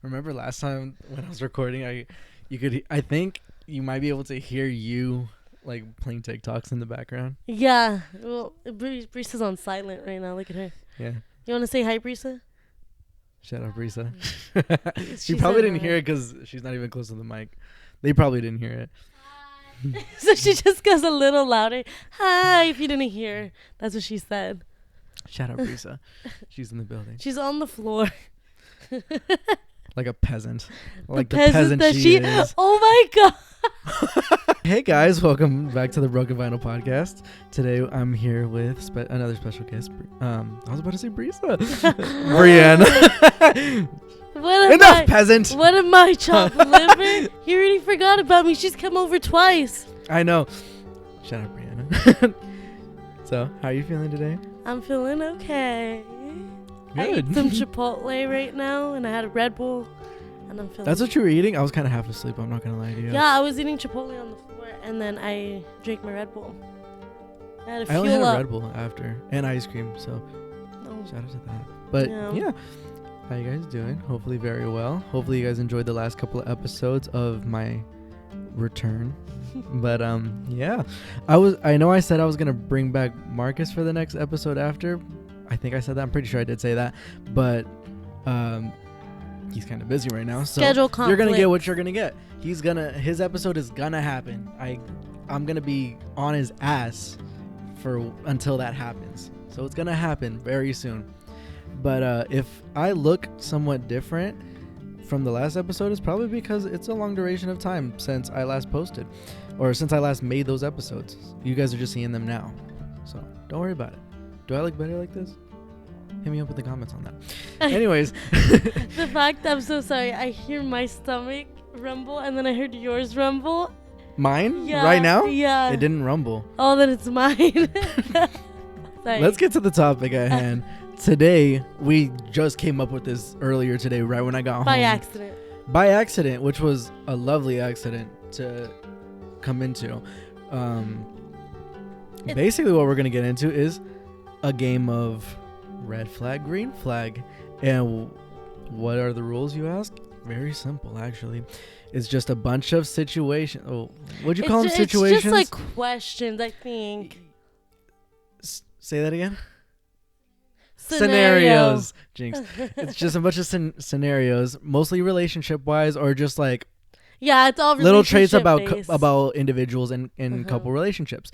Remember last time when I was recording, I think you might be able to hear you like playing TikToks in the background. Yeah. Well, Brisa's on silent right now. Look at her. Yeah. You want to say hi, Brisa? Shout out Brisa. she She probably said didn't hi. hear it because she's not even close to the mic. They probably didn't hear it. So she just goes a little louder. Hi, if you didn't hear. That's what she said. Shout out Brisa. She's in the building. She's on the floor. Like a peasant. Like the peasant peasant that she is. Oh my god. Hey guys, welcome back to the Broken Vinyl Podcast. Today I'm here with another special guest. I was about to say Brisa. Brianna. Enough, peasant. What am I, chopped liver? He already forgot about me. She's come over twice. I know. Shout out Brianna. So, how are you feeling today? I'm feeling okay. I ate Good. some Chipotle right now, and I had a Red Bull, and I'm feeling. That's what you were eating? I was kind of half asleep. I'm not going to lie to you. Yeah, I was eating Chipotle on the floor, and then I drank my Red Bull. I had to I only fuel had a up. Red Bull after and ice cream, so Oh. shout out to that. But Yeah. yeah, how you guys doing? Hopefully very well. Hopefully you guys enjoyed the last couple of episodes of my return. But yeah, I know I said I was gonna bring back Marcus for the next episode after. I think I said that. I'm pretty sure I did say that, but he's kind of busy right now, so Schedule conflict. you're gonna get what you're gonna get. His episode is gonna happen. I'm gonna be on his ass until that happens. So it's gonna happen very soon. But if I look somewhat different from the last episode, it's probably because it's a long duration of time since I last posted, or since I last made those episodes. You guys are just seeing them now, so don't worry about it. Do I look better like this? Hit me up with the comments on that. Anyways. The fact, I'm so sorry. I hear my stomach rumble, and then I heard yours rumble. Mine? Yeah. Right now? Yeah. It didn't rumble. Oh, then it's mine. Sorry. Let's get to the topic at hand. Today, we just came up with this earlier today, right when I got home. By accident. By accident, which was a lovely accident to come into. Basically, what we're going to get into is a game of red flag, green flag. And what are the rules, you ask? Very simple, actually. It's just a bunch of situations. Oh, what'd you call them? Situations? It's just like questions, I think. Say that again. Scenarios. Jinx. It's just a bunch of scenarios, mostly relationship wise, or just like Yeah, it's all little traits relationship-based. about individuals in couple relationships.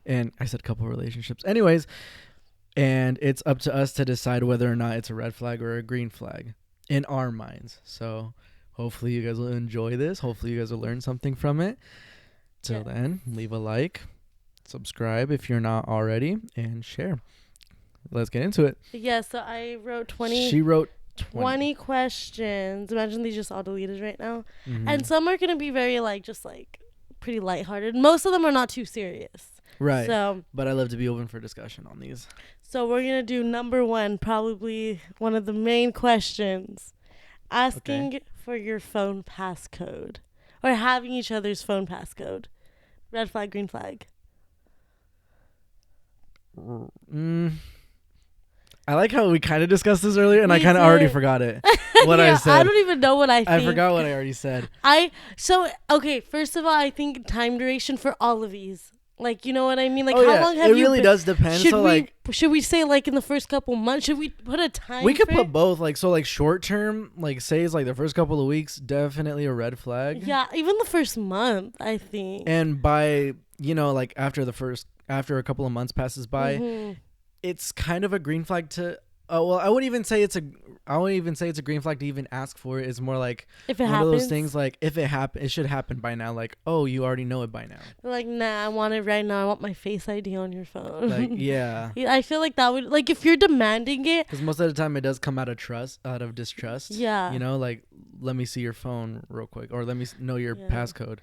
And I said couple relationships. Anyways, and it's up to us to decide whether or not it's a red flag or a green flag in our minds. So hopefully you guys will enjoy this. Hopefully you guys will learn something from it. Till then, leave a like, subscribe if you're not already, and share. Let's get into it. Yeah, so I wrote 20. She wrote 20 questions. Imagine these just all deleted right now. Mhm. And some are going to be very just pretty lighthearted. Most of them are not too serious. Right. So But I love to be open for discussion on these. we're going to do number 1, probably one of the main questions. Asking for your phone passcode. Or having each other's phone passcode. Red flag, green flag. I like how we kind of discussed this earlier, and I We kind of already did. forgot it. What I Yeah, said. I don't even know what I think. I forgot what I already said. Okay, first of all, I think time duration for all of these. You know what I mean? Oh, how yeah, long have it you really been- does depend. So should we say in the first couple months? Should we put a time? we could frame? put both. Short term, say it's the first couple of weeks, definitely a red flag. Yeah, even the first month, I think. And by after a couple of months passes by, Mhm. it's kind of a green flag to. I wouldn't even say it's a green flag to even ask for it. It's more like If it one happens, of those things. If it happen, it should happen by now. You already know it by now. nah, I want it right now. I want my Face ID on your phone. Yeah. Yeah, I feel like that would if you're demanding it. Because most of the time it does come out of distrust. Yeah. Let me see your phone real quick, or let me know your Yeah. passcode.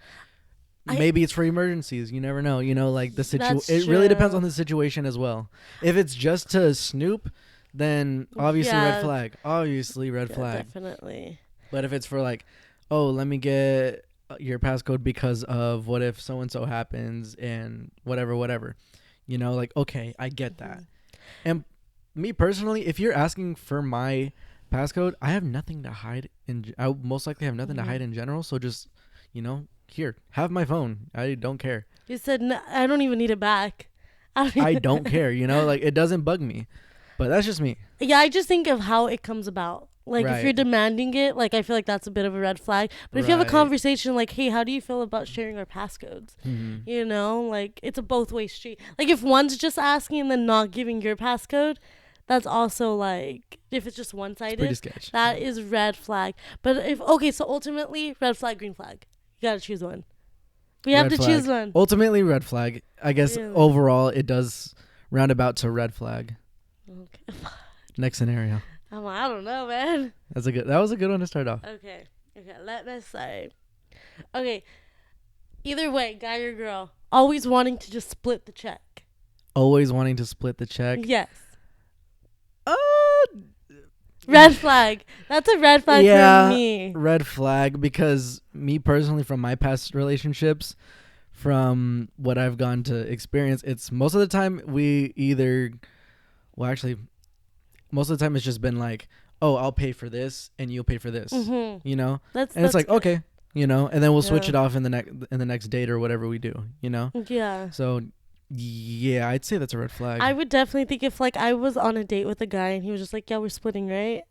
Maybe it's for emergencies. You never know. The That's It really depends true. on the situation as well. If it's just to snoop, then obviously Yeah. red flag. Obviously red Yeah, flag. definitely. But if it's for let me get your passcode because of what if so and so happens and whatever. Okay, I get that. Mhm. And me personally, if you're asking for my Passcode. I have nothing to hide. I most likely have nothing to hide in general. So just, here, have my phone. I don't care. You said no, I don't even need it back. I don't care. Like it doesn't bug me. But that's just me. Yeah, I just think of how it comes about. Like, if Right. you're demanding it, like, I feel like that's a bit of a red flag. But if you have a Right. conversation like, hey, how do you feel about sharing our passcodes? Mm-hmm. Like, it's a both-way street. Like, if one's just asking and then not giving your passcode, that's also, like, if it's just Pretty one-sided, sketch. that is red flag. But so ultimately, red flag, green flag. You gotta choose one. We have Red to flag. choose one. Ultimately, red flag. I guess Really? overall, it does round about to red flag. Okay. Next scenario. I don't know, man. That was a good one to start off. Okay, let me say. Okay, either way, guy or girl, always wanting to just split the check. Always wanting to split the check. Yes. Uh, Red flag. That's a red flag Yeah. for me. red flag, because me personally, from my past relationships, from what I've gone to experience, it's most of the time most of the time it's just been like, oh, I'll pay for this and you'll pay for this, Mm-hmm. and That's it's like, good. okay, and then we'll switch Yeah. it off in the next date or whatever we do, Yeah. So yeah, I'd say that's a red flag. I would definitely think if like I was on a date with a guy and he was just like, yeah, we're splitting, right?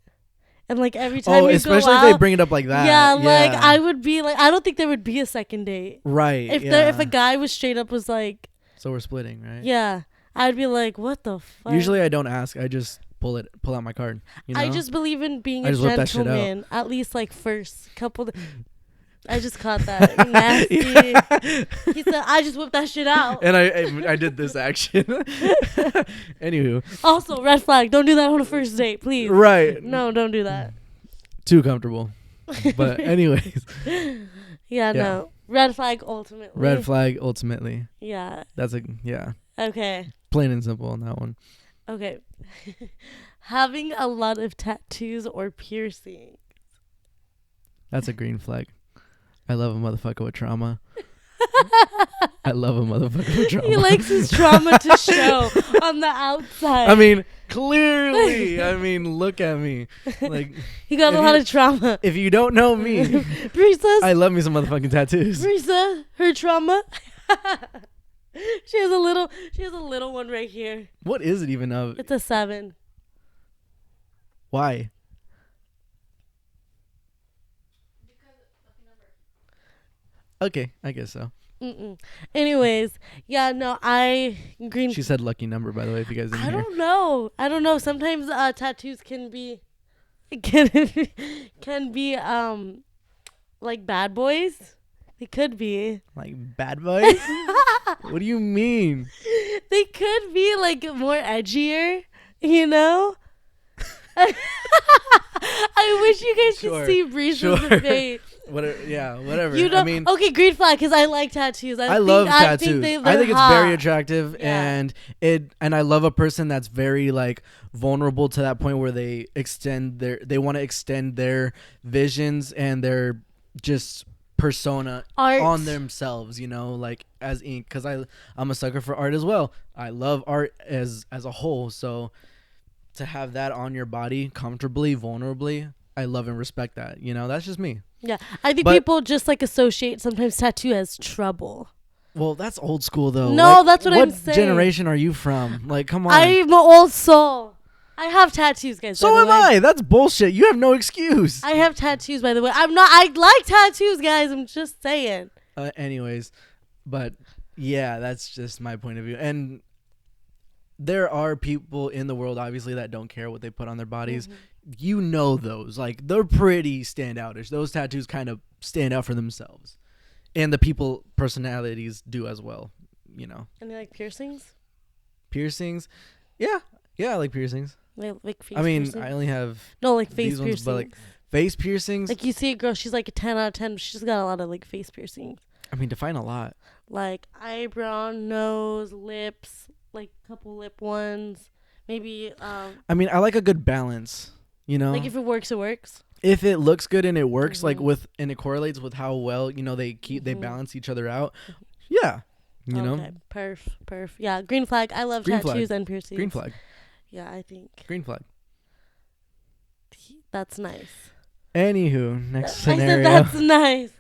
And like every time Oh, we especially go if out, they bring it up like that. yeah, like I would be like, I don't think there would be a second date. Right. If a guy was straight up was like, So we're splitting, right? yeah, I'd be like, what the fuck? Usually I don't ask. I just pull out my card. I just believe in being I a just whip that shit out. gentleman. At least like first couple. I just caught that nasty. Yeah. He said, "I just whipped that shit out." And I did this action. Anywho. Also, red flag. Don't do that on a first date, please. Right. No, don't do that. Too comfortable. But anyways, Yeah, no. Red flag ultimately. red flag ultimately. Yeah. That's Okay. plain and simple on that one. Okay. Having a lot of tattoos or piercing. That's a green flag. I love a motherfucker with trauma. I love a motherfucker with trauma. He likes his trauma to show on the outside. I mean, clearly. Look at me. Like, he got a if lot you- of trauma. if you don't know me, Brisa, I love me some motherfucking tattoos. Brisa, her trauma. She has a little one right here. What is it even of? It's a 7. Why? Okay, I guess so. Anyways, yeah, no, green. She said lucky number, by the way, if you guys didn't I hear. don't know. Sometimes tattoos can be can be like bad boys. They could be. Like bad boys? What do you mean? They could be like more edgier, you know? I wish you guys Sure, could see Breeze's sure. face. Whatever. You know, I mean, okay, green flag because I like tattoos. I love tattoos. I think it's very attractive. attractive, Yeah. and I love a person that's very like vulnerable to that point where they want to extend their visions and their just persona Art. on themselves, like as ink, because I'm a sucker for art as well. I love art as a whole, so to have that on your body comfortably, vulnerably, I love and respect that. That's just me. Yeah, I think But- people just like associate sometimes tattoo as trouble. Well, that's old school though. No, that's what I'm saying. What generation are you from? Like, come on. I'm an old soul. I have tattoos, guys. So by am the way. I. That's bullshit. You have no excuse. I have tattoos, by the way. I like tattoos, guys. I'm just saying. Anyways, but yeah, that's just my point of view. And there are people in the world, obviously, that don't care what they put on their bodies. Those. Like, they're pretty standoutish. Those tattoos kind of stand out for themselves. And the people, personalities do as well, And they like piercings? Piercings. Yeah, I like piercings. Like face I mean, piercings? I only have No, like face these ones, piercings. but like face piercings. Like you see a girl, she's like a 10 out of 10. She's got a lot of like face piercings. I mean, define a lot. Like eyebrow, nose, lips, like a couple lip ones. Maybe, I mean, I like a good balance, like if it works, it works. If it looks good and it works, Mhm. and it correlates with how well, they Mhm. balance each other out. Yeah. Okay, perf. Yeah, green flag. I love Green flag. tattoos and piercings. Green flag. Yeah, I think. Green flag. That's nice. Anywho, next I scenario. said that's nice.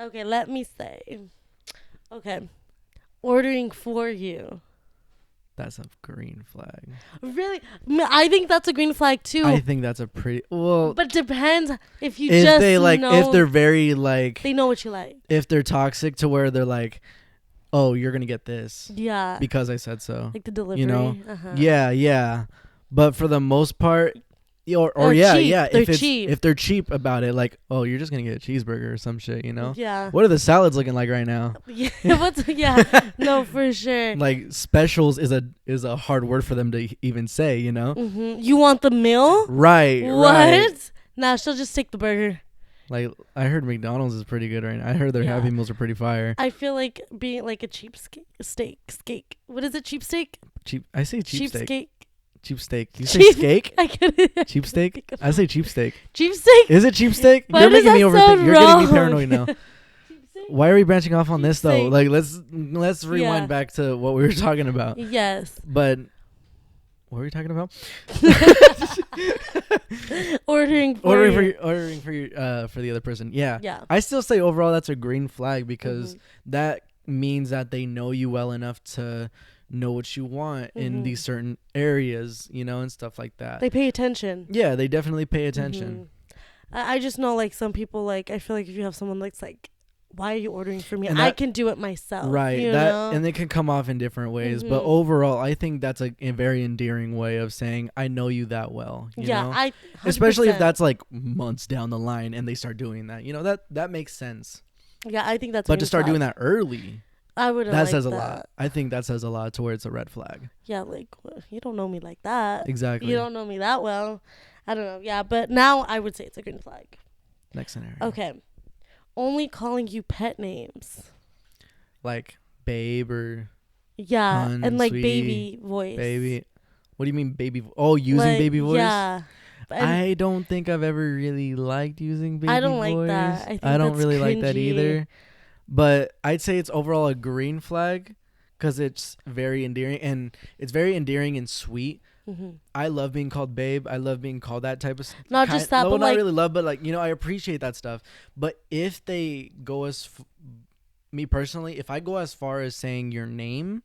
Okay, let me say. Okay. Ordering for you. That's a green flag. Really? I think that's a green flag too. I think that's a pretty well. But depends if you if just they like, know if they're very like, they know what you like. if they're toxic to where they're like, oh, you're gonna get this Yeah. because I said so. Like the delivery. You know? Uh-huh. Yeah. But for the most part, or They're yeah, cheap. yeah. They're if it's cheap. if they're cheap about it, like, oh, you're just gonna get a cheeseburger or some shit, you know? Yeah. What are the salads looking like right now? Yeah. No, for sure. Like specials is a hard word for them to even say, you know? You want the meal? Right. What? Right. Nah, she'll just take the burger. Like I heard McDonald's is pretty good right now. I heard their Yeah. Happy Meals are pretty fire. I feel like being like a cheap steak. What is it? Cheap steak? Cheap. I say cheap steak. Steak. Cheap steak. You say Cheap- steak? I couldn't. Cheap steak? I say cheap steak. Cheap steak? Is it cheap steak? Why You're does making me that overthink. sound You're getting me wrong? paranoid now. Cheap steak? Why are we branching off on Cheap this though? steak. Like let's rewind Yeah. back to what we were talking about. Yes. But what were we talking about? Ordering for For the other person. Yeah. Yeah. I still say overall that's a green flag because Mhm. that means that they know you well enough to know what you want in Mhm. these certain areas, you know, and stuff like that. They pay attention. Yeah, they definitely pay attention. I just know like some people like I feel like if you have someone that's like, why are you ordering for me? And I that- can do it myself. Right. You That know? and it can come off in different ways, but Mhm. overall I think that's a very endearing way of saying I know you that well, you yeah, know? I 100%. Especially if that's like months down the line and they start doing that. You know, that makes sense. Yeah, I think that's. But to start doing that early, I wouldn't. that like says a that. lot. I think that says a lot to where it's a red flag. Yeah, like you don't know me like that. Exactly. You don't know me that well. I don't know. Yeah, but now I would say it's a green flag. Next scenario. Okay. Only calling you pet names. Like babe or Yeah, Hun, and like sweetie, baby voice. baby. What do you mean baby? Using Like, baby voice? Yeah. And I don't think I've ever really liked using baby voice. I don't like that. I think don't that's really like that cringy. either. But I'd say it's overall a green flag because it's very endearing and it's very endearing and sweet. Mhm. I love being called babe. I love being called that type of Not just that, but not like really love, but like, you know, I appreciate that stuff. But if they go me personally, if I go as far as saying your name,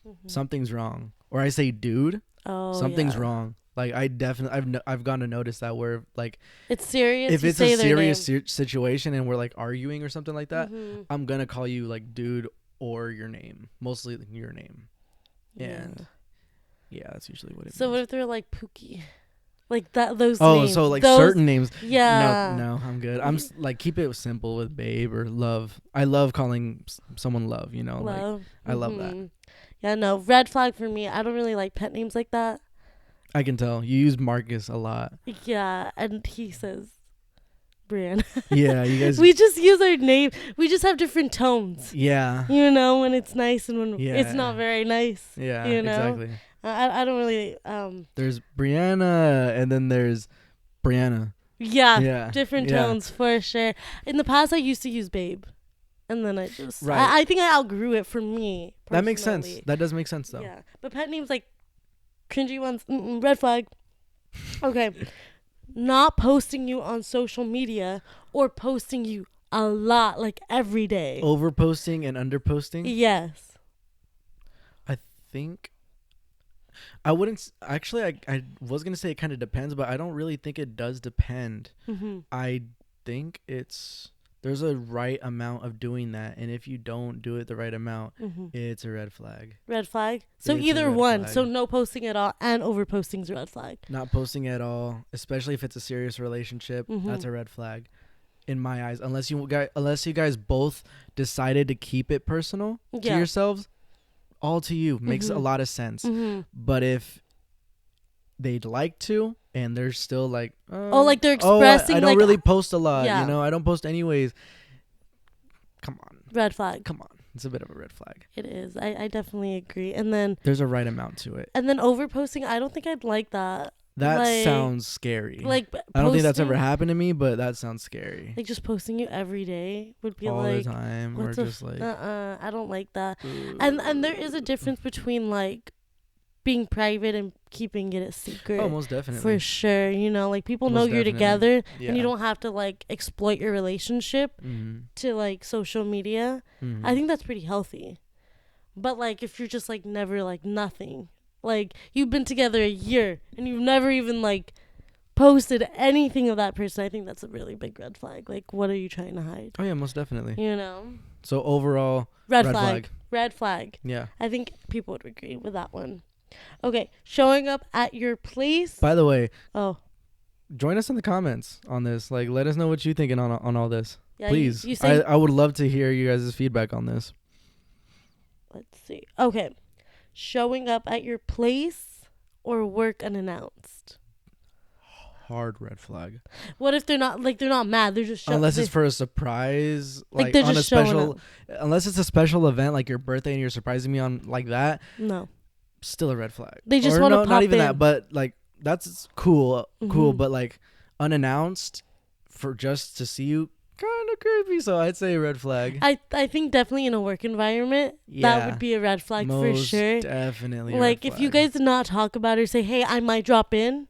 Mhm. something's wrong. Or I say dude, something's yeah. wrong. Like I definitely I've gotten to notice that where like It's serious. if you it's say a their serious name. situation and we're like arguing or something like that, Mhm. I'm gonna call you like dude or your name, mostly your name. And yeah, that's usually what it So means. what if they're like Pookie, like that? Those. Oh, names. so like Those, certain names. Yeah. No, I'm good. I'm like keep it simple with babe or love. I love calling someone love. You know, like Love. I love that. Mhm. Yeah, no red flag for me. I don't really like pet names like that. I can tell you use Marcus a lot. Yeah, and he says, Brianna. Yeah, you guys. We just use our name. We just have different tones. Yeah. You know, when it's nice and when Yeah. it's not very nice. Yeah. You know? Exactly. I don't really There's Brianna, and then there's Brianna. Yeah. different yeah. tones for sure. In the past, I used to use babe, and then I just Right. I think I outgrew it for me. That makes sense. personally. That does make sense though. Yeah, but pet names like cringy ones, red flag. Okay, not posting you on social media or posting you a lot, like every day. Overposting and underposting. Yes. I think I wouldn't actually. I was gonna say it kind of depends, but I don't really think it does depend. Mm-hmm. I think there's a right amount of doing that, and if you don't do it the right amount, Mm-hmm. it's a red flag. Red flag. So It's a either red one. flag. So no posting at all and over posting's a red flag. Not posting at all, especially if it's a serious relationship, that's Mhm. a red flag, in my eyes. Unless you guys both decided to keep it personal to Yeah. yourselves, all to you makes a Mhm. lot of sense. Mm-hmm. But if they'd like to and they're still like, like they're I expressing don't like really post a lot, yeah. you know, I don't post anyways. Come on, red flag. it's a bit of a red flag. It is. I definitely agree. And then There's a right amount to it. over posting, I don't think I'd like that. That like- sounds scary. Like I don't think that's ever posting- happened to me, but that sounds scary. Like just posting you every day would be All like the time, or what the just like I don't like that. And there is a difference between like being private and keeping it a secret. Oh, most definitely. For sure. You know, like people know Most you're definitely. together Yeah. and you don't have to like exploit your relationship to like social media. I think that's pretty healthy. But like if you're just like never like nothing, like you've been together a year and you've never even like posted anything of that person, I think that's a really big red flag. Like what are you trying to hide? Oh yeah, most definitely. You know? So overall, Red flag. Red flag. Yeah. I think people would agree with that one. Okay, showing up at your place. By the way, join us in the comments on this. Like, let us know what you're thinking on all this. Yeah, please. You say, I would love to hear you guys' feedback on this. Let's see. Okay, showing up at your place or work unannounced. Hard red flag. What if they're not mad? They're just unless it's for a surprise, like they're on just a special. showing up. Unless it's a special event like your birthday and you're surprising me on like that. No. Still a red flag. They just want to pop not even in. that, but like that's cool, but like unannounced for just to see you, kind of creepy. So I'd say red flag. I think definitely in a work environment that would be a red flag for sure. Definitely. Like if you guys did not talk about it or say, hey, I might drop in,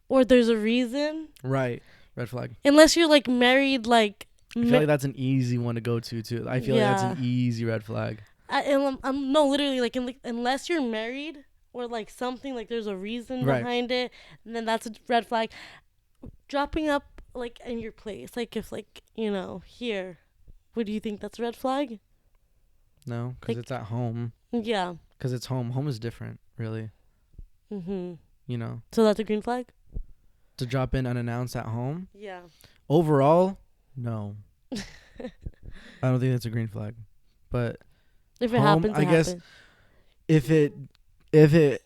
or there's a reason. Right. Red flag. Unless you're like married, like. I feel like that's an easy one to go to too. I feel like that's an easy red flag. No, literally, like, unless you're married or like something, like there's a reason behind it, and then that's a red flag. Dropping up like in your place, like if like here, would you think that's a red flag? No, because it's at home. Yeah. Because it's home. Home is different, really. You know. So that's a green flag. To drop in unannounced at home. Yeah. Overall, no. I don't think that's a green flag, but. If it happens, I guess if it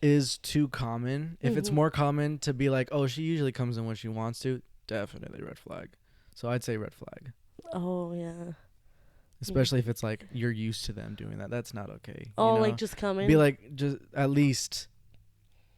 is too common, if it's more common to be like, oh, she usually comes in when she wants to, definitely red flag. So I'd say red flag. Oh yeah. Especially if it's like you're used to them doing that. That's not okay. Oh, like just come in. Be like, just at least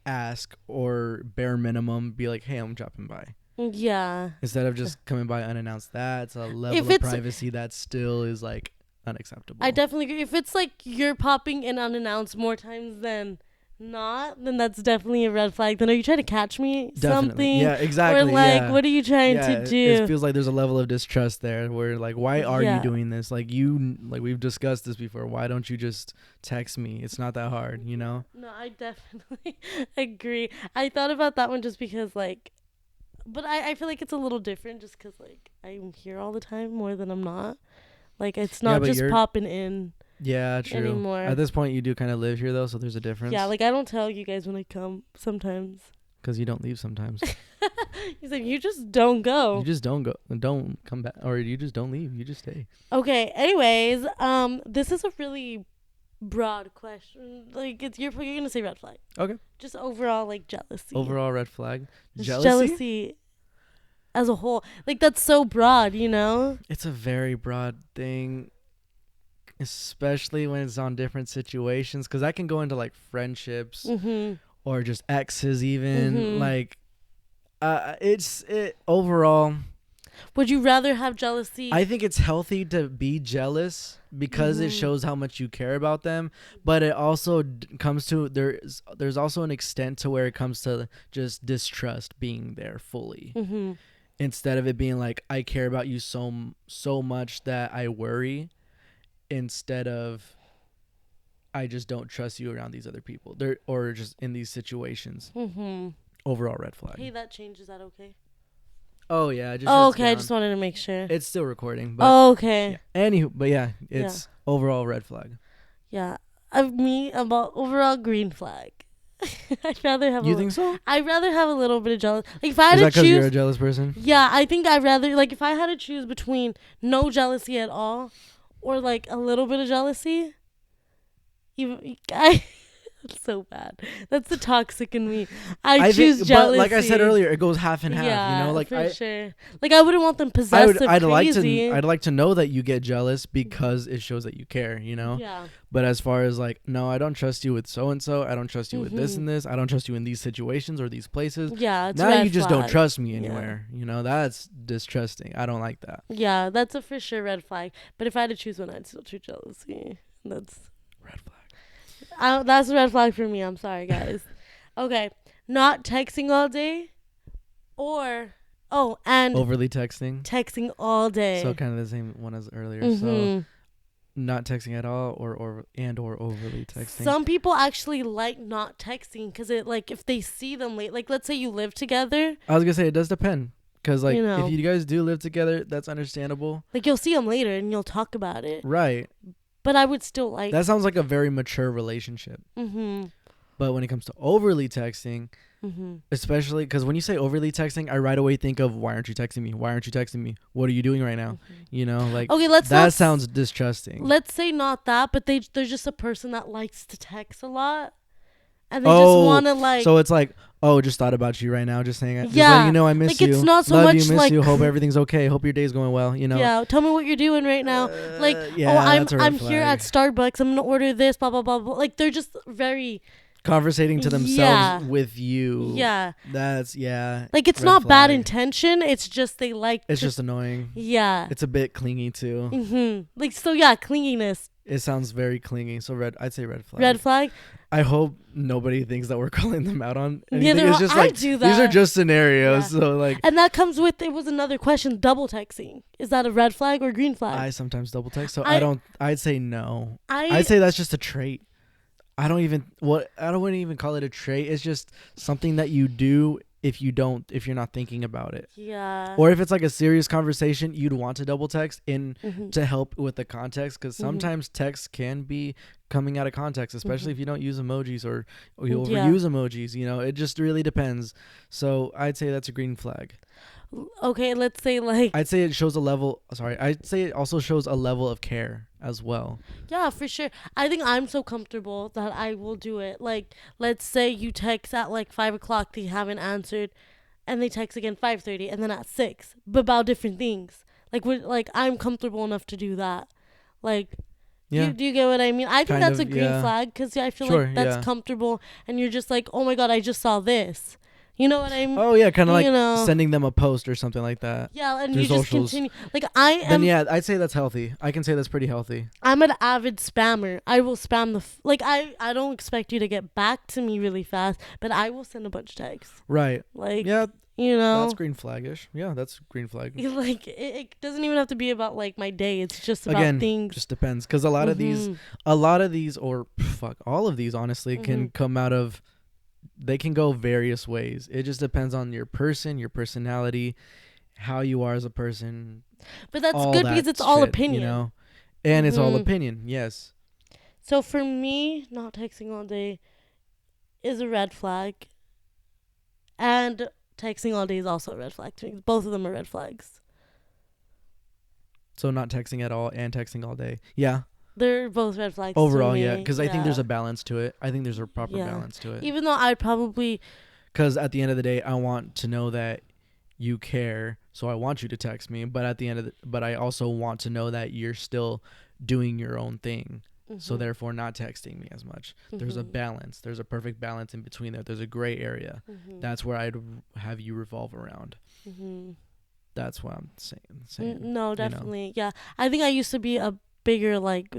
ask or bare minimum be like, hey, I'm dropping by. Yeah. Instead of just coming by unannounced. That's a level of privacy that still is like unacceptable. I definitely agree. If it's like you're popping in unannounced more times than not, then that's definitely a red flag. Then are you trying to catch me? Definitely. Something? Yeah, exactly. Or like, what are you trying to do? It feels like there's a level of distrust there where like, why are you doing this? Like we've discussed this before. Why don't you just text me? It's not that hard, you know? No, I definitely agree. I thought about that one just because like, but I feel like it's a little different just because like I'm here all the time more than I'm not. Like, it's not just popping in. Yeah, true. Anymore. At this point, you do kind of live here, though, so there's a difference. Yeah, like, I don't tell you guys when I come sometimes. Because you don't leave sometimes. He's like, you just don't go. You just don't go. Don't come back. Or you just don't leave. You just stay. Okay, anyways, this is a really broad question. Like, you're going to say red flag. Okay. Just overall, like, jealousy. Overall red flag. Jealousy as a whole. Like, that's so broad, you know? It's a very broad thing, especially when it's on different situations, because that can go into like friendships or just exes even. Like, overall. Would you rather have jealousy? I think it's healthy to be jealous because it shows how much you care about them, but it also comes to there's also an extent to where it comes to just distrust being there fully. Instead of it being like, I care about you so much that I worry, instead of I just don't trust you around these other people or just in these situations. Overall red flag. Hey, that change, is that okay? Oh yeah. Okay. I just wanted to make sure. It's still recording. But okay. Yeah. Anywho, but yeah, it's overall red flag. Yeah. About overall green flag. I'd rather have. You think so? I'd rather have a little bit of jealous. Like if I had to choose. Is that because you're a jealous person? Yeah, I think I'd rather like if I had to choose between no jealousy at all, or like a little bit of jealousy. It's so bad. That's the toxic in me. I choose jealousy. But like I said earlier, it goes half and half. You know, like for sure. Like I wouldn't want them possessive. I'd crazy. like to know that you get jealous because it shows that you care. You know. Yeah. But as far as like, no, I don't trust you with so and so. I don't trust you with this and this. I don't trust you in these situations or these places. Yeah. It's now red you just flag. don't trust me anywhere. You know, that's distrusting. I don't like that. Yeah, that's a for sure red flag. But if I had to choose one, I'd still choose jealousy. That's red flag. That's a red flag for me. I'm sorry, guys. Okay, not texting all day, or and Overly texting. texting all day. So kind of the same one as earlier. So Mhm. not texting at all, or overly texting. Some people actually like not texting because it like if they see them late, like let's say you live together, I was gonna say it does depend, because like You know. if you guys do live together, that's understandable, like you'll see them later and you'll talk about it. right? But I would still like. That sounds like a very mature relationship. Mhm. But when it comes to overly texting, Mhm. especially because when you say overly texting, I right away think of, why aren't you texting me? Why aren't you texting me? What are you doing right now? You know, like Okay, let's that not sounds distrusting. Let's say not that, but they're just a person that likes to text a lot, and they Oh, just want to like. So it's like, oh, just thought about you right now. Just saying, just Yeah, letting you know I miss like, you. it's not so Love much you, miss like you. Hope everything's okay. Hope your day's going well. You know. Yeah, tell me what you're doing right now. Like, yeah, oh, that's a red I'm here flag. at Starbucks. I'm gonna order this. Blah blah blah blah. Like they're just very. Conversating to themselves Yeah. with you. Yeah. That's Like it's red not bad flag. intention. It's just they like. It's to, just annoying. Yeah. It's a bit clingy too. Like so, yeah, clinginess. It sounds very clingy. So I'd say red flag. Red flag. I hope nobody thinks that we're calling them out on Yeah, anything. It's just I like do that. these are just scenarios. Yeah. So like And that comes with it was another question. Double texting, is that a red flag or green flag? I sometimes double text. So I- I'd say no. I I'd say that's just a trait. I don't wouldn't even call it a trait. It's just something that you do if you're not thinking about it. Yeah. Or if it's like a serious conversation, you'd want to double text in Mhm. to help with the context, because sometimes text can be coming out of context, especially if you don't use emojis or you Yeah. overuse emojis. You know, it just really depends. So I'd say that's a green flag. Okay, let's say like I'd say it shows a level. Sorry, I'd say it also shows a level of care as well. yeah, for sure. I think I'm so comfortable that I will do it. Like, let's say you text at like 5 o'clock, they haven't answered, and they text again 5:30, and then at 6, but about different things. Like I'm comfortable enough to do that. Like, Yeah. do you get what I mean? I think Kind that's of, a green yeah. flag because I feel Sure, like that's yeah. comfortable, and you're just like, oh my god, I just saw this. You know what I mean? Oh yeah, kind of like you know. sending them a post or something like that. Yeah, and through you just socials. continue. Like I Then am. yeah, I'd say that's healthy. I can say that's pretty healthy. I'm an avid spammer. I will spam like I don't expect you to get back to me really fast, but I will send a bunch of texts. Right. Like Yeah, you know, that's green flagish. Yeah, that's green flag. like it doesn't even have to be about like my day. It's just about Again, things. just depends, because a lot of these, or fuck, all of these, honestly, can come out of. They can go various ways. It just depends on your person, your personality, how you are as a person. But that's all good that because it's all shit, opinion. you know, and it's all Mhm. opinion. Yes. So for me, not texting all day is a red flag, and texting all day is also a red flag to me. Both of them are red flags. So not texting at all and texting all day. Yeah. They're both red flags. Overall, to me. yeah, because I think there's Yeah. a balance to it. I think there's a proper Yeah. balance to it. Even though I'd probably Because at the end of the day, I want to know that you care, so I want you to text me. But at the end of but I also want to know that you're still doing your own thing. So Mhm. therefore, not texting me as much. There's a Mhm. balance. There's a perfect balance in between there. There's a gray area. Mhm. That's where I'd have you revolve around. Mhm. That's what I'm saying. No, know. definitely. Yeah. I think I used to be a bigger like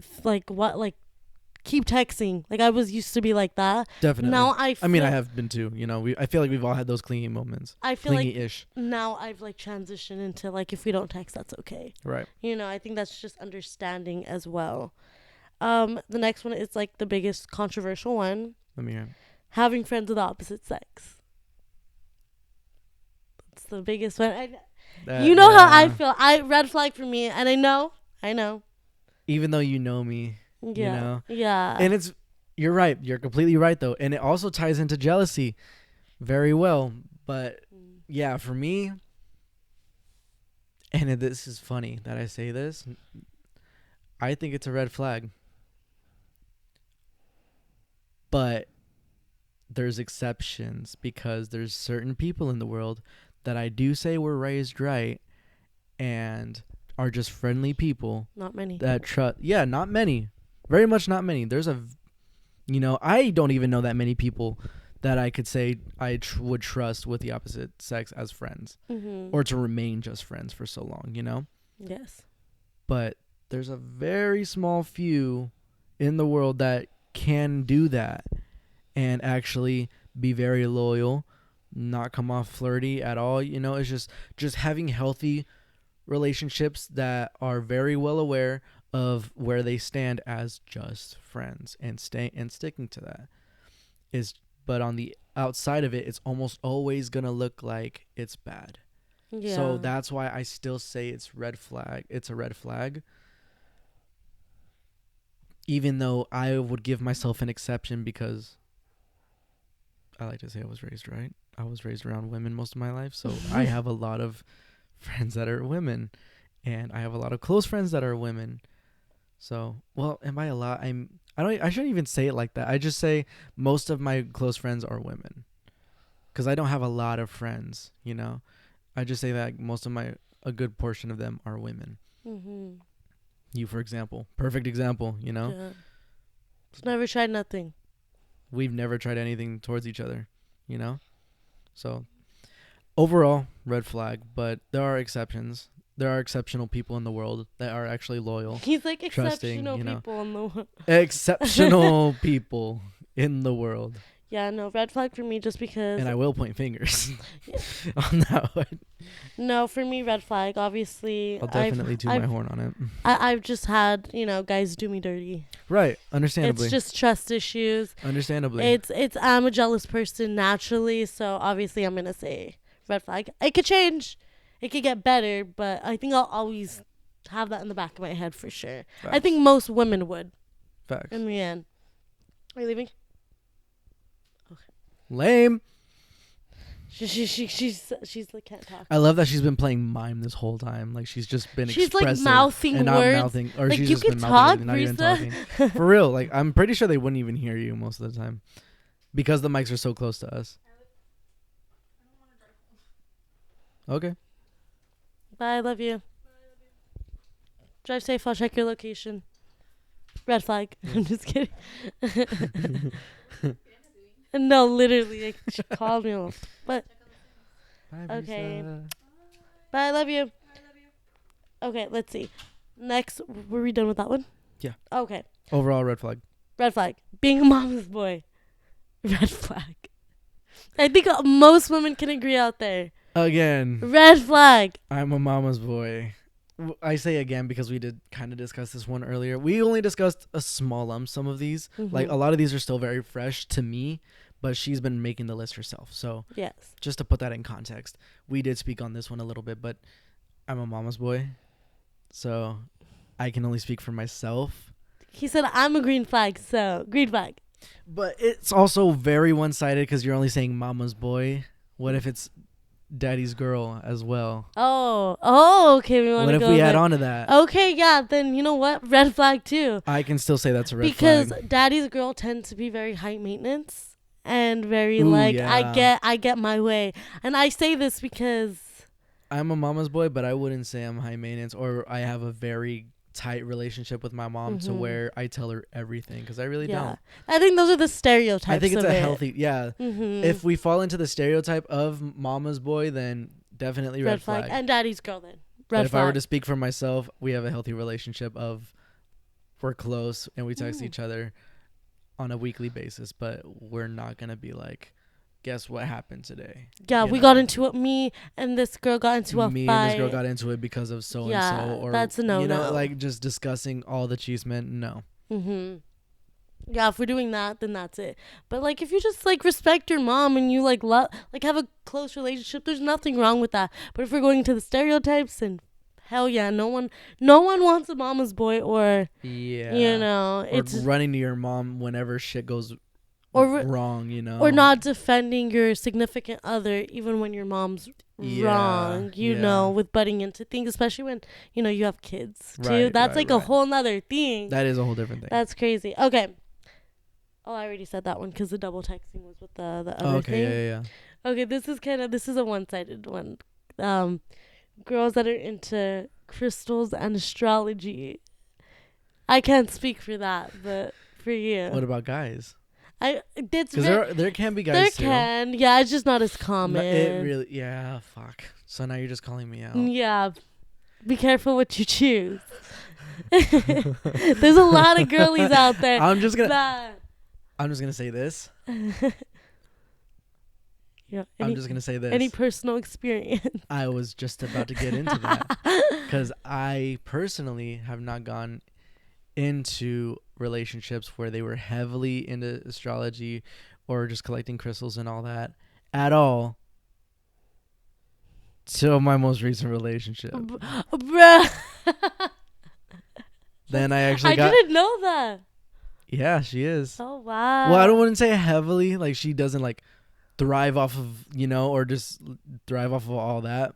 keep texting. Like I was used to be like that. Definitely. Now I I mean, I feel- have been too. You know, I feel like we've all had those clingy moments. I feel like Clingy-ish. now I've like transitioned into like if we don't text that's okay. Right. You know, I think that's just understanding as well. The next one is like the biggest controversial one. Let me hear. Having friends with the opposite sex. It's the biggest one. You know how I feel. Red flag for me, and I know. Even though you know me. Yeah. know? Yeah. And you're right. You're completely right, though. And it also ties into jealousy very well. But yeah, for me, and this is funny that I say this, I think it's a red flag. But there's exceptions, because there's certain people in the world that I do say were raised right and are just friendly people Not many. that trust. Yeah, not many. Very much not many. There's I don't even know that many people that I could say I would trust with the opposite sex as friends, or to remain just friends for so long, Yes. But there's a very small few in the world that can do that and actually be very loyal, not come off flirty at all. You know, it's just having healthy relationships that are very well aware of where they stand as just friends and sticking to that is. But on the outside of it, it's almost always gonna look like it's bad. Yeah. So that's why I still say it's red flag. It's a red flag. Even though I would give myself an exception because I like to say I was raised right. I was raised around women most of my life, so I have a lot of friends that are women, and I have a lot of close friends that are women. So, well, am I a lot? I shouldn't even say it like that. I just say most of my close friends are women, because I don't have a lot of friends. You know, I just say that a good portion of them are women. Mm-hmm. You, for example, perfect example. You know, Yeah. Just never tried nothing. we've never tried anything towards each other. You know, so overall red flag. But there are exceptions. There are exceptional people in the world that are actually loyal. He's like Trusting, exceptional you know. people in the world. Exceptional people in the world. Yeah, no, red flag for me just because. And I will point fingers on that one. No, for me, red flag. Obviously, I'll definitely toot my horn on it. I've just had, guys do me dirty. Right, understandably. It's just trust issues. Understandably. It's I'm a jealous person naturally, so obviously I'm gonna say red flag. It could change, it could get better, but I think I'll always have that in the back of my head for sure. Facts. I think most women would. Facts. In the end. Are you leaving? Lame. She's like can't talk. I love that she's been playing mime this whole time. Like she's just been She's like expressive mouthing and not words. mouthing, or Like, she's you just can been talk, mouthing and not even Brisa. talking. For real, like I'm pretty sure they wouldn't even hear you most of the time because the mics are so close to us. Okay. Bye, I love you. Drive safe. I'll check your location. Red flag. I'm just kidding. No, literally, like, she called me off. But Bye, Okay. Brisa. bye, I love you. Okay, let's see. Next, were we done with that one? Yeah. Okay. Overall red flag. Red flag. Being a mama's boy. Red flag. I think most women can agree out there. Again, Red flag. I'm a mama's boy. I say again because we did kind of discuss this one earlier. We only discussed a small lump sum of these. Mhm. Like a lot of these are still very fresh to me, but she's been making the list herself. So Yes. just to put that in context, we did speak on this one a little bit, but I'm a mama's boy. So I can only speak for myself. He said I'm a green flag, so green flag. But it's also very one-sided because you're only saying mama's boy. What if it's daddy's girl as well? Oh, okay. We want What to if go we add there. on to that? Okay, yeah. Then you know what? Red flag too. I can still say that's a red Because flag. daddy's girl tends to be very high maintenance and very Ooh, like yeah. I get my way. And I say this because I'm a mama's boy, but I wouldn't say I'm high maintenance or I have a very tight relationship with my mom to Mhm. where I tell her everything because I really don't. I think those are the stereotypes. I think it's of a it. healthy, yeah. Mhm. If we fall into the stereotype of mama's boy, then definitely red flag. and daddy's girl then. But Red if flag. I were to speak for myself, we have a healthy relationship of we're close and we text Mm. each other on a weekly basis, but we're not going to be like, guess what happened today? Yeah, you we know. got into it. Me and this girl got into a Me fight. and this girl got into it because of so Yeah, and so, or that's a you know, no-no. like just discussing all the cheesemen. No, Yeah, if we're doing that, then that's it. But like, if you just like respect your mom and you like have a close relationship, there's nothing wrong with that. But if we're going to the stereotypes, then hell yeah, no one wants a mama's boy or yeah, or it's running to your mom whenever shit goes Or- wrong, you know, or not defending your significant other even when your mom's Yeah, wrong, yeah. with butting into things, especially when you have kids too. Right, That's right, like a right. whole nother thing. That is a whole different thing. That's crazy. Okay. Oh, I already said that one because the double texting was with the other okay, thing. yeah. Okay, this is a one-sided one. Girls that are into crystals and astrology. I can't speak for that, but for you, What about guys? it's Because there can be guys there too. can, yeah, it's just not as No, common. it really, yeah. Fuck. So now you're just calling me out. Yeah, be careful what you choose. There's a lot of girlies out there. I'm just gonna. that I'm just gonna say this. Yeah. I'm just gonna say this. Any personal experience? I was just about to get into that because I personally have not gone into relationships where they were heavily into astrology or just collecting crystals and all that at all till my most recent relationship. Bruh. Then I actually I got. didn't know that. Yeah, she is. Oh wow. Well, I don't want to say heavily. Like she doesn't like thrive off of or just thrive off of all that.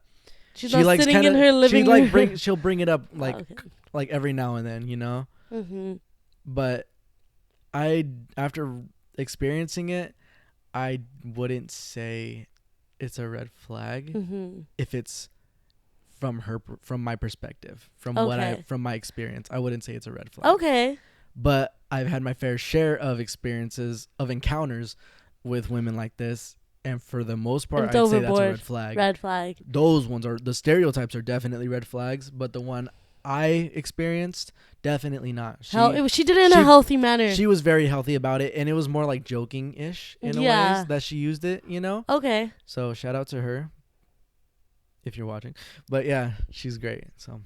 She's not sitting in her living room. She'll bring it up Okay. like every now and then, Mm-hmm. But after experiencing it, I wouldn't say it's a red flag Mm-hmm. if it's from my perspective, from my experience. I wouldn't say it's a red flag. Okay. But I've had my fair share of experiences of encounters with women like this, and for the most part, It's I'd say that's a overboard. red flag. Red flag. Those ones are the stereotypes are definitely red flags, but the one I experienced, definitely not. She did it in a healthy manner. She was very healthy about it, and it was more like joking-ish in a way that she used it, Okay. So shout out to her if you're watching. But yeah, she's great. So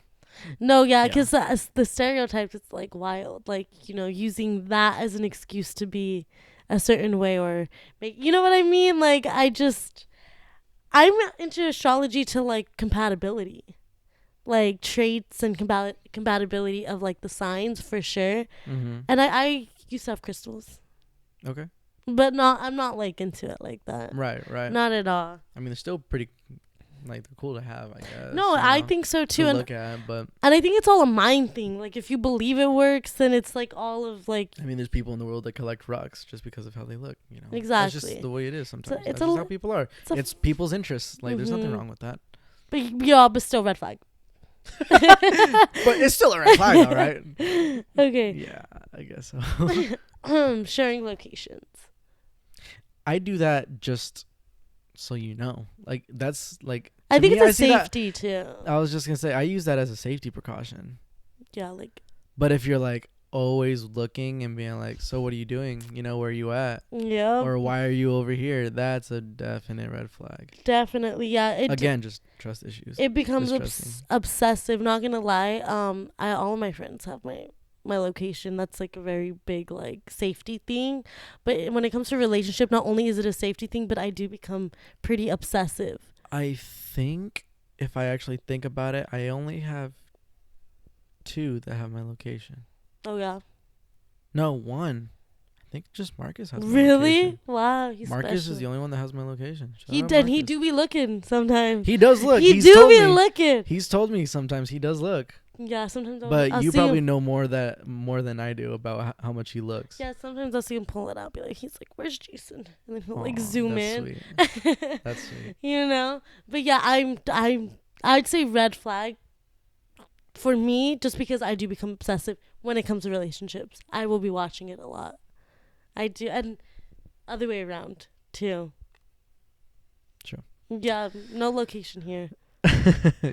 No, yeah, because the stereotypes, it's like wild. Like, using that as an excuse to be a certain way or make, you know what I mean? Like, I'm into astrology to like compatibility, like traits and compatibility of like the signs for sure. Mm-hmm. And I used to have crystals. Okay. But I'm not like into it like that. Right. Not at all. I mean, they're still pretty, like, they're cool to have, I guess. No, I think so too. To look at, but and I think it's all a mind thing. Like, if you believe it works, then it's like all of like. I mean, there's people in the world that collect rocks just because of how they look. Exactly. That's just the way it is sometimes. It's That's just how people are. It's people's interests. Like, there's nothing Mhm. wrong with that. But still red flag. But it's still a red flag, all right? Okay. Yeah, I guess so. Sharing locations. I do that just so you know. Like, that's like. I think me, it's a see that- safety too. I was just gonna say I use that as a safety precaution. Yeah, like. But if you're like always looking and being like, so what are you doing? Where are you at? Yeah. Or why are you over here? That's a definite red flag. Definitely, yeah. Again, just trust issues. It becomes Distrusting. obsessive. Not gonna lie. All of my friends have my location. That's like a very big like safety thing. But when it comes to relationship, not only is it a safety thing, but I do become pretty obsessive. I think if I actually think about it, I only have 2 that have my location. Oh yeah. No, 1. I think just Marcus has my Really? location. Wow, he's Marcus special. is the only one that has my location. Shout He out did. He Marcus. do be looking sometimes. He does look. He He's do told be me. looking. He's told me sometimes he does look. Yeah, sometimes But I'll you see probably him. know more than I do about how much he looks. Yeah, sometimes I'll see him pull it out. Be like, he's like, "Where's Jason?" And then he'll Aw, like zoom that's in. Sweet. That's sweet. But yeah, I'd say red flag for me, just because I do become obsessive when it comes to relationships. I will be watching it a lot. I do, and other way around too. Sure. Yeah, no location here.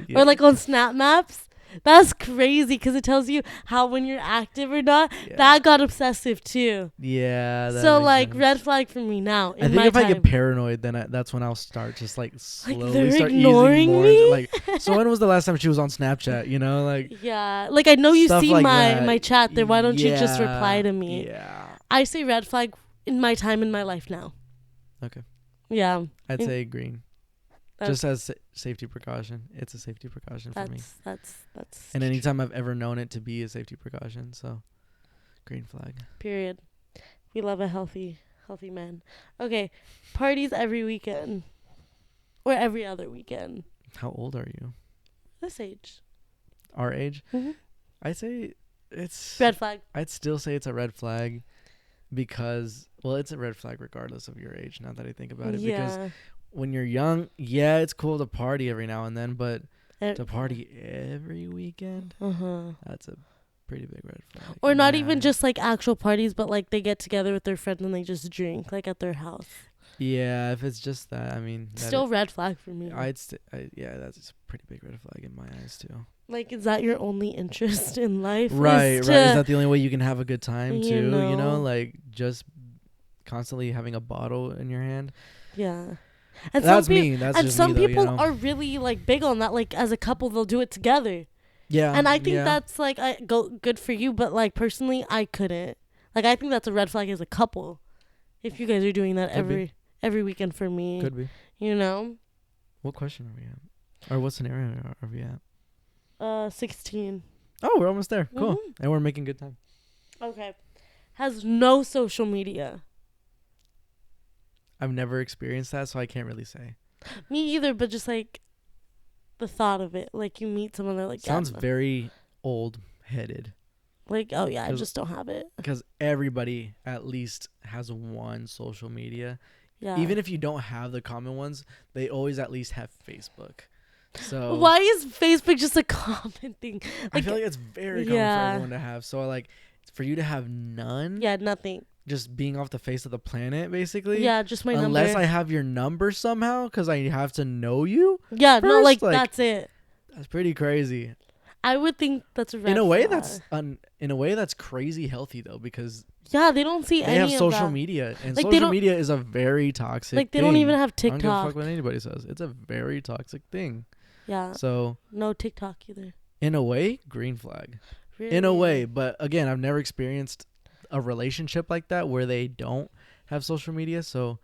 Yeah. Or like on Snap Maps. That's crazy because it tells you how when you're active or not. Yeah. That got obsessive too. Yeah. That So makes like sense. red flag for me now. I think if I get paranoid, then that's when I'll start just like slowly they're start ignoring easing more. me? Like, so when was the last time she was on Snapchat? Like. Yeah, like I know you Stuff see like my that. my chat there. Why don't you just Yeah, reply to me? Yeah. I say red flag in my time in my life now. Okay. Yeah. I'd Mm. say green. That's- Just as safety precaution. It's a safety precaution for me. That's And anytime I've ever known it to be a safety precaution, so green flag. period. We love a healthy man. Okay, parties every weekend or every other weekend. How old are you? This age. Our age? Mm-hmm. I'd say it's Red flag. I'd still say it's a red flag because it's a red flag regardless of your age now that I think about it. Because Yeah. when you're young, yeah, it's cool to party every now and then, but to party every weekend, that's a pretty big red flag. Or not even just like actual parties, but like they get together with their friends and they just drink like at their house. Yeah, if it's just that, I mean, Still red flag for me. that's a pretty big red flag in my eyes too. Like, is that your only interest in life? Right. Is Is that the only way you can have a good time You too? know. Like just constantly having a bottle in your hand. Yeah. And That's some peop- me. That's and just some me, though, people you know? are really like big on that. Like as a couple, they'll do it together. Yeah. And I think yeah. that's like good for you. But like personally, I couldn't. Like I think that's a red flag as a couple. If you guys are doing that Could be. every weekend for me, Could be. you know. What question are we at? Or what scenario are we at? 16. Oh, we're almost there. Cool. Mhm. And we're making good time. Okay. Has no social media. I've never experienced that, so I can't really say. Me either, but just like the thought of it. Like you meet someone, they're like, Sounds yeah, very old-headed. like, oh yeah, I 'Cause- just don't have it. Because everybody at least has one social media. Yeah. Even if you don't have the common ones, they always at least have Facebook. So Why is Facebook just a common thing? I feel like it's very common Yeah. for everyone to have. So like for you to have none, Yeah, nothing. just being off the face of the planet, basically. Yeah, just my Unless number. I have your number somehow, because I have to know you. Yeah, no, first, like, like, that's it. That's pretty crazy. I would think that's a red In a way, flag. that's crazy healthy though, because Yeah, they don't see they any have of social that. media, and Like, they social don't- media is a very toxic. Like they don't thing. even have I don't give a fuck TikTok. what anybody says. It's a very toxic thing. Yeah, So no TikTok either. in a way, green flag. Really? In a way, but again, I've never experienced a relationship like that where they don't have social media. So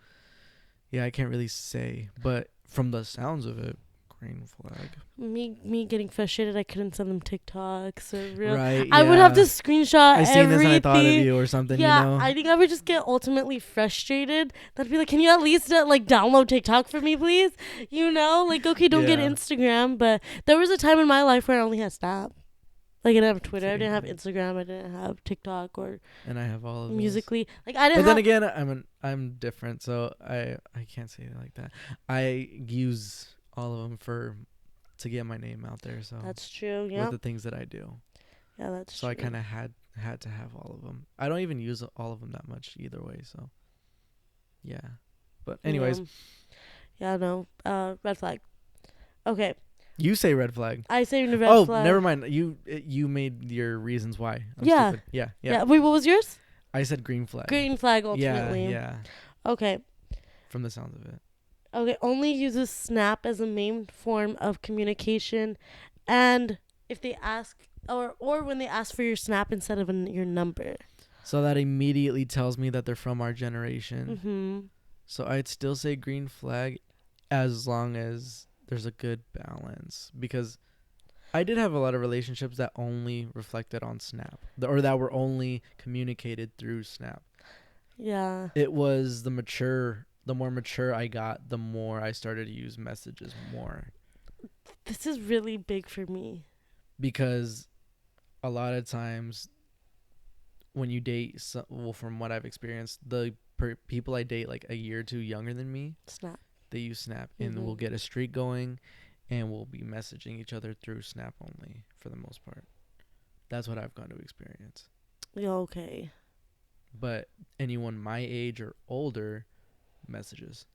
yeah, I can't really say. But from the sounds of it, green flag. Me getting frustrated, I couldn't send them TikToks or real. Right. I would have to yeah. screenshot I seen this everything. and I thought of you or something. Yeah, You know. I think I would just get ultimately frustrated. That'd be like, can you at least like download TikTok for me, please? You know, like okay, don't get Yeah. Instagram, but there was a time in my life where I only had Snap. Like I didn't have Twitter, I didn't have Same. Instagram, I didn't have TikTok or And I have all of those. Musically. Like I But didn't then have. again, I'm different, so I can't say it like that. I use all of them to get my name out there. So That's true. Yeah, with the things that I do, yeah, that's so true. I kind of had to have all of them. I don't even use all of them that much either way. So yeah, but anyways, Yeah, no. Red flag. Okay, you say red flag. I say red Oh, flag. never mind. You made your reasons why. I'm Yeah. stupid. Yeah. Yeah. Wait, what was yours? I said green flag. Green flag ultimately. Yeah. Okay. From the sounds of it. Okay. Only uses Snap as a main form of communication, and if they ask or when they ask for your Snap instead of your number. So that immediately tells me that they're from our generation. Mm-hmm. So I'd still say green flag as long as there's a good balance, because I did have a lot of relationships that only reflected on Snap or that were only communicated through Snap. Yeah. It was the more mature I got, the more I started to use messages more, This is really big for me. because a lot of times when you date, from what I've experienced, the people I date like a year or two younger than me, Snap. they use Snap, and we'll get a streak going, and we'll be messaging each other through Snap only for the most part. That's what I've gone to experience. Yeah, okay. But anyone my age or older, messages.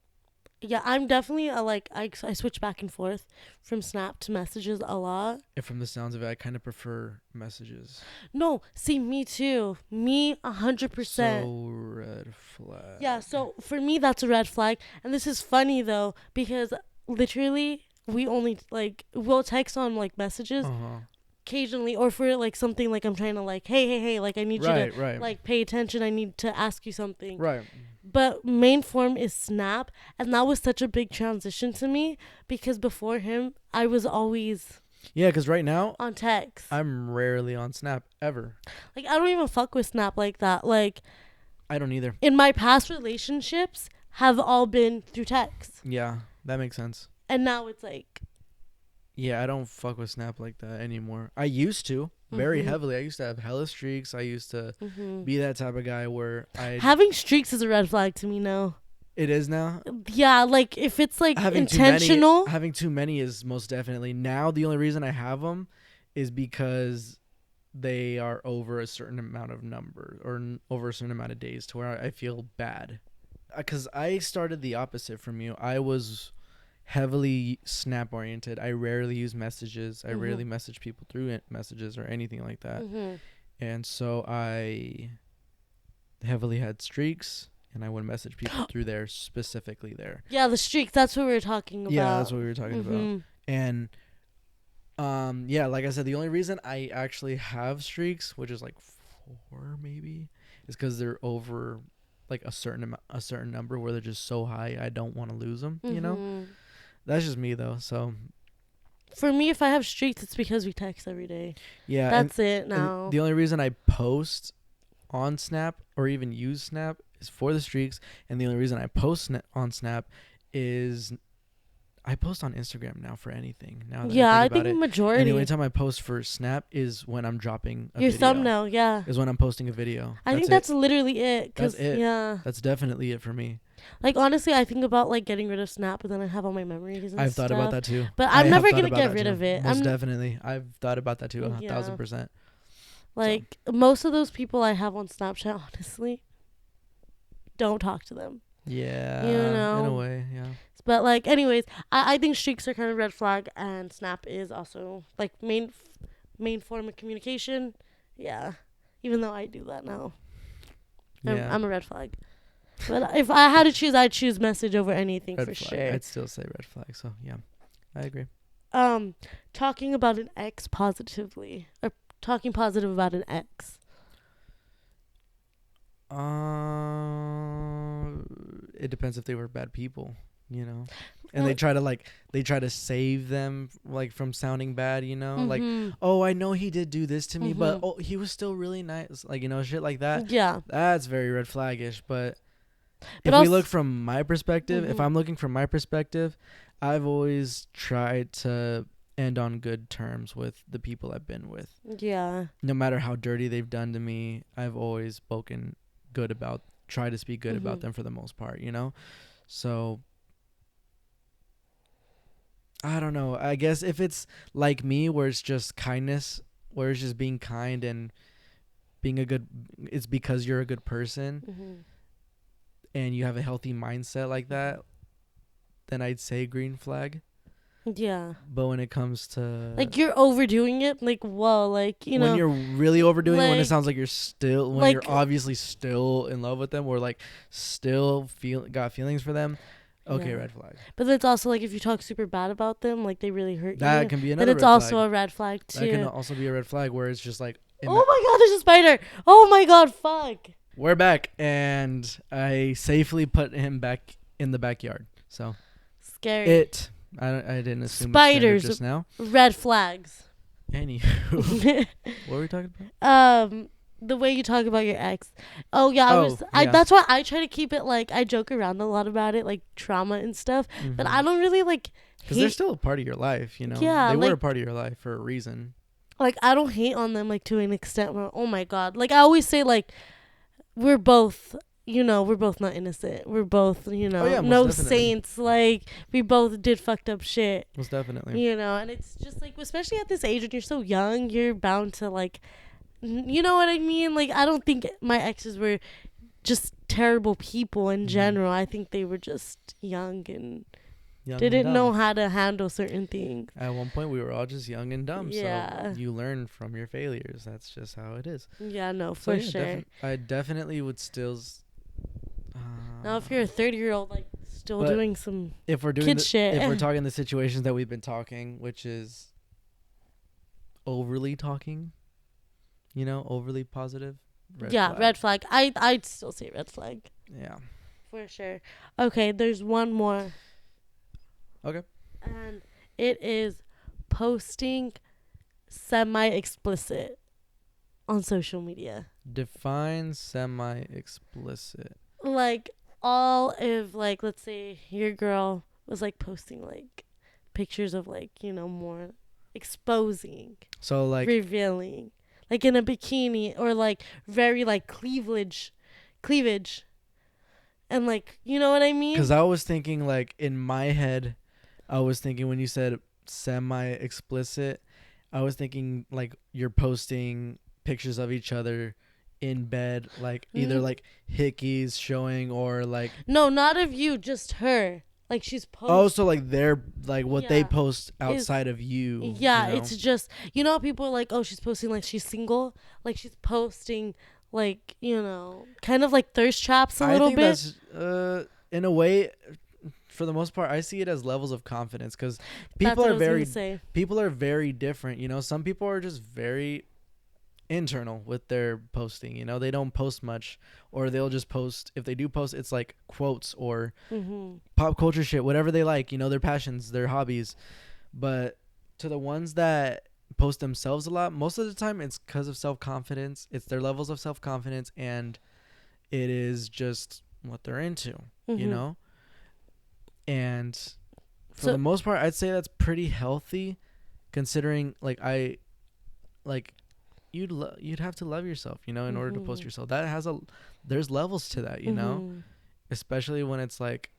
Yeah, I'm definitely I switch back and forth from Snap to messages a lot. And from the sounds of it, I kind of prefer messages. No, see, me too. Me 100%. So red flag. Yeah, so for me that's a red flag. And this is funny though, because literally we only we'll text on messages occasionally, or for something I'm trying to hey, like I need you to right. pay attention, I need to ask you something. Right. But main form is Snap, and that was such a big transition to me because before him I was always Yeah, because right now on text. I'm rarely on Snap ever. I don't even fuck with Snap like that. I don't either. In my past relationships have all been through text. Yeah, that makes sense. And now it's Yeah, I don't fuck with Snap like that anymore. I used to very Mhm. heavily. I used to have hella streaks. I used to be that type of guy where having streaks is a red flag to me now. It is now. Yeah, if it's Having intentional. having too many is most definitely now. The only reason I have them is because they are over a certain amount of number or over a certain amount of days to where I feel bad. Because I started the opposite from you. I was heavily Snap oriented. I rarely use messages. I rarely message people through messages or anything like that. And so I heavily had streaks, and I would message people through there, specifically there. Yeah, the streaks. That's what we were talking about. Yeah, that's what we were talking about. And yeah, like I said, the only reason I actually have streaks, which is like 4 maybe, is because they're over like a certain number where they're just so high I don't want to lose them. You know, that's just me though. So for me, if I have streaks, it's because we text every day. yeah, that's it now. And the only reason I post on Snap or even use Snap is for the streaks, and the only reason I post on Snap is I post on Instagram now for anything. Now that I think majority. And the only time I post for Snap is when I'm dropping a your video. thumbnail. Yeah, is when I'm posting a video. I think that's literally it. That's it. Yeah, that's definitely it for me. Like honestly, I think about like getting rid of Snap, but then I have all my memories. And I've thought about that too. But I'm never gonna get rid of it. Most definitely, I've thought about that too. 1,000%. Like most of those people I have on Snapchat, honestly, don't talk to them. Yeah, you know, in a way, yeah. But like, anyways, I think streaks are kind of red flag, and Snap is also like main form of communication. Yeah, even though I do that now. Yeah. I'm a red flag. But if I had to choose, I'd choose message over anything red for flag. Sure. I'd still say red flag. So yeah, I agree. Talking about an ex positively, or talking positive about an ex. It depends if they were bad people, you know, and they try to save them like from sounding bad, you know, like, oh, I know he did do this to me, but oh, he was still really nice, like, you know, shit like that. Yeah, that's very red flaggish. But if we look from my perspective, if I'm looking from my perspective, I've always tried to end on good terms with the people I've been with. Yeah. No matter how dirty they've done to me, I've always spoken good about, try to speak good about them for the most part, you know? So I don't know. I guess if it's like me, where it's just kindness, where it's just being kind and being it's because you're a good person and you have a healthy mindset like that, then I'd say green flag. Yeah. But when it comes to like you're overdoing it, like whoa, like you know, when you're really overdoing it, when it sounds like when you're obviously still in love with them, or like still got feelings for them, okay, red flag. But it's also like if you talk super bad about them, like they really hurt you. That can be another. Then it's also a red flag too. That can also be a red flag where it's just like, oh my god, there's a spider. Oh my god, fuck. We're back, and I safely put him back in the backyard. So scary. I didn't assume spiders just now. Red flags. Anywho, what were we talking about? The way you talk about your ex. Oh yeah, that's why I try to keep it like I joke around a lot about it, like trauma and stuff. But I don't really like because they're still a part of your life, you know. Yeah, they were a part of your life for a reason. Like I don't hate on them like to an extent where oh my god, like I always say like we're both. You know, we're both not innocent. We're both, you know, no definitely. Saints. Like, we both did fucked up shit. Most definitely. You know, and it's just, like, especially at this age when you're so young, you're bound to, like, you know what I mean? Like, I don't think my exes were just terrible people in general. I think they were just young and didn't know how to handle certain things. At one point, we were all just young and dumb. Yeah. So you learn from your failures. That's just how it is. Yeah, no, for sure. I definitely would still... now, if you're a 30-year-old, like, still doing some if we're doing kid shit. If we're talking the situations that we've been talking, which is overly talking, you know, overly positive. Red flag. I'd still say red flag. Yeah. For sure. Okay, there's one more. Okay. And it is posting semi-explicit on social media. Define semi-explicit. Like all of like let's say your girl was like posting like pictures of like, you know, more exposing. So like revealing. Like in a bikini or like very like cleavage. And like, you know what I mean? Cuz I was thinking like in my head I was thinking when you said semi-explicit, I was thinking like you're posting pictures of each other in bed, like either like hickeys showing or like no, not of you, just her. Like she's posting. Oh, so like they're like what they post outside of you. Yeah, you know? It's just you know how people are like, oh, she's posting like she's single, like she's posting like, you know, kind of like thirst traps a little bit. That's in a way, for the most part, I see it as levels of confidence, because people are very different. You know, some people are just very internal with their posting. You know, they don't post much, or they'll just post. If they do post, it's like quotes or pop culture shit, whatever they like. You know, their passions, their hobbies. But to the ones that post themselves a lot, most of the time it's because of self-confidence. It's their levels of self-confidence, and it is just what they're into. You know. And for the most part, I'd say that's pretty healthy, considering you'd have to love yourself, you know, in order to post yourself. There's levels to that, you know, especially when it's like,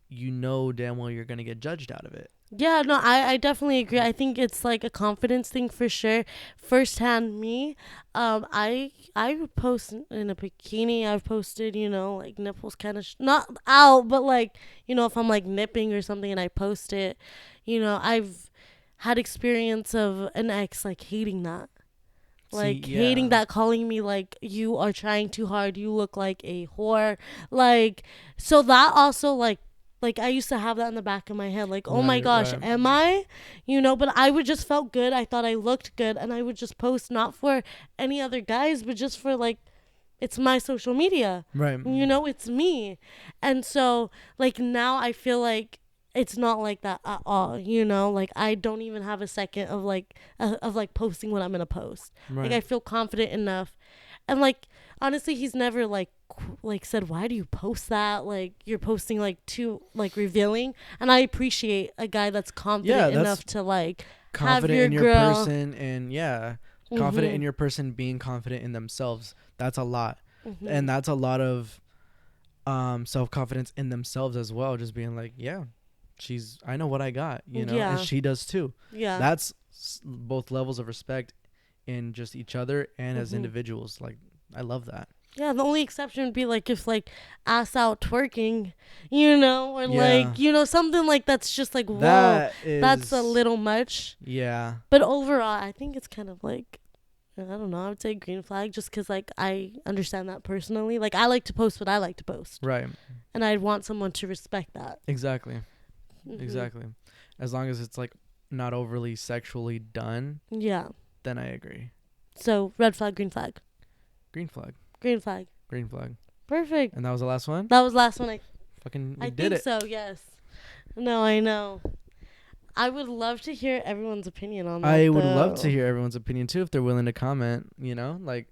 you know, damn well you're gonna get judged out of it. Yeah, no, I definitely agree. I think it's like a confidence thing for sure. Firsthand me, I would post in a bikini. I've posted, you know, like nipples kind of not out, but like, you know, if I'm like nipping or something and I post it, you know, I've had experience of an ex like hating that. Like, hating that, calling me like, you are trying too hard, you look like a whore. Like, so that also like I used to have that in the back of my head, like, oh my gosh, am I? You know, but I would just felt good. I thought I looked good, and I would just post not for any other guys, but just for like, it's my social media. Right. You know, it's me. And so like now I feel like it's not like that at all, you know, like I don't even have a second of like posting what I'm gonna post. Right. Like I feel confident enough, and like honestly, he's never like said, why do you post that? Like you're posting like too like revealing, and I appreciate a guy that's confident enough to like confident have your in your girl. person, and confident in your person being confident in themselves. That's a lot, and that's a lot of self-confidence in themselves as well. Just being like, I know what I got, you know, and she does too. Yeah. That's both levels of respect in just each other and as individuals. Like, I love that. Yeah, the only exception would be like if like ass out twerking, you know, or like, you know, something like that's just like, whoa, that's a little much. Yeah. But overall, I think it's kind of like, I don't know, I would say green flag, just because like I understand that personally. Like I like to post what I like to post. Right. And I'd want someone to respect that. Exactly. Exactly. As long as it's like not overly sexually done. Yeah. Then I agree. So red flag, green flag. Green flag. Green flag. Green flag. Perfect. And that was the last one? That was the last one. I think did it. So, yes. No, I know. I would love to hear everyone's opinion on that. I would love to hear everyone's opinion too, if they're willing to comment, you know, like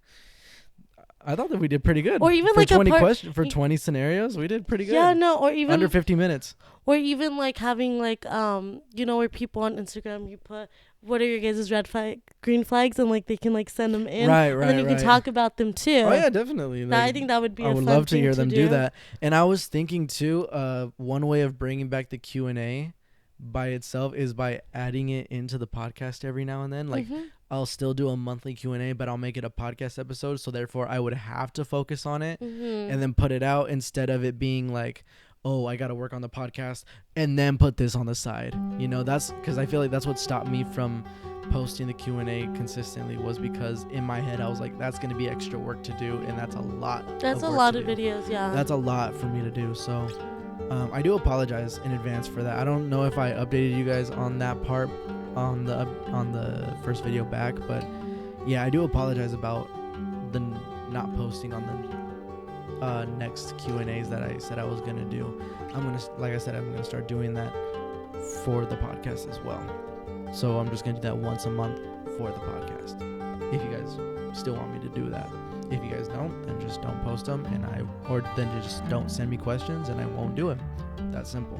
I thought that we did pretty good. Or even for like 20 questions, for 20 scenarios, we did pretty good. Yeah, no, or even under 50 minutes. Or even like having like you know, where people on Instagram, you put what are your guys' red flag, green flags, and like they can like send them in, right, and then you can talk about them too. Oh yeah, definitely. Like, I think that would be. I would love to hear them do that. And I was thinking too, one way of bringing back the Q&A by itself is by adding it into the podcast every now and then. Like I'll still do a monthly Q&A, but I'll make it a podcast episode, so therefore I would have to focus on it and then put it out, instead of it being like, oh, I got to work on the podcast and then put this on the side. You know, that's because I feel like that's what stopped me from posting the Q&A consistently, was because in my head I was like, that's going to be extra work to do, and that's a lot. That's a lot of videos, yeah. That's a lot for me to do, so I do apologize in advance for that. I don't know if I updated you guys on that part on the first video back, but yeah, I do apologize about the not posting on the next Q&As that I said I was gonna do. I'm gonna start doing that for the podcast as well. So I'm just gonna do that once a month for the podcast. If you guys still want me to do that. If you guys don't, then just don't post them, or then just don't send me questions, and I won't do it. That simple.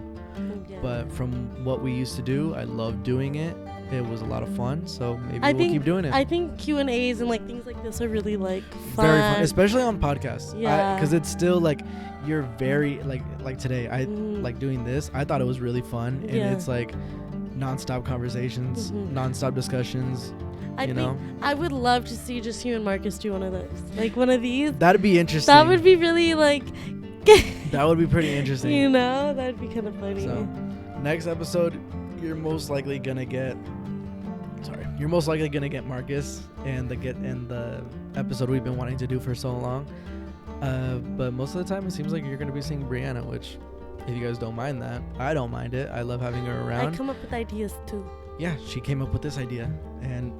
Yeah. But from what we used to do, I love doing it. It was a lot of fun, so maybe we'll keep doing it. I think Q&As and like things like this are really like fun. Very fun, especially on podcasts. Yeah. Because it's still like, you're very like today. I like doing this. I thought it was really fun, and it's like nonstop conversations, nonstop discussions. I think I would love to see just you and Marcus do one of those. Like one of these. That'd be interesting. That would be really like. That would be pretty interesting. You know, that'd be kind of funny. So, next episode, you're most likely gonna get. Sorry. you're most likely gonna get Marcus and the episode we've been wanting to do for so long. But most of the time, it seems like you're gonna be seeing Brianna, which, if you guys don't mind that, I don't mind it. I love having her around. I come up with ideas too. Yeah, she came up with this idea, and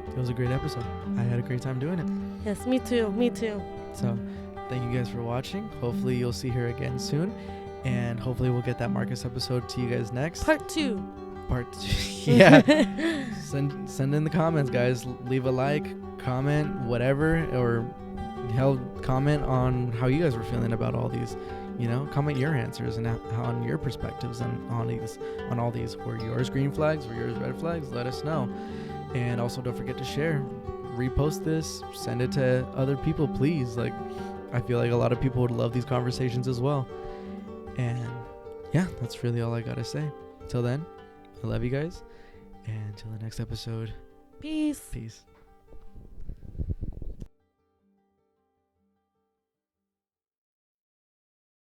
it was a great episode. I had a great time doing it. Yes, me too. Me too. So, thank you guys for watching. Hopefully, you'll see her again soon, and hopefully, we'll get that Marcus episode to you guys next. Part 2. Yeah. Send in the comments, guys. Leave a like, comment, whatever, or hell, comment on how you guys were feeling about all these. You know, comment your answers and on your perspectives on all these. Were yours green flags? Were yours red flags? Let us know. And also, don't forget to share, repost this, send it to other people, please. Like, I feel like a lot of people would love these conversations as well. And yeah, that's really all I gotta say. Till then, I love you guys, and till the next episode, Peace. Peace.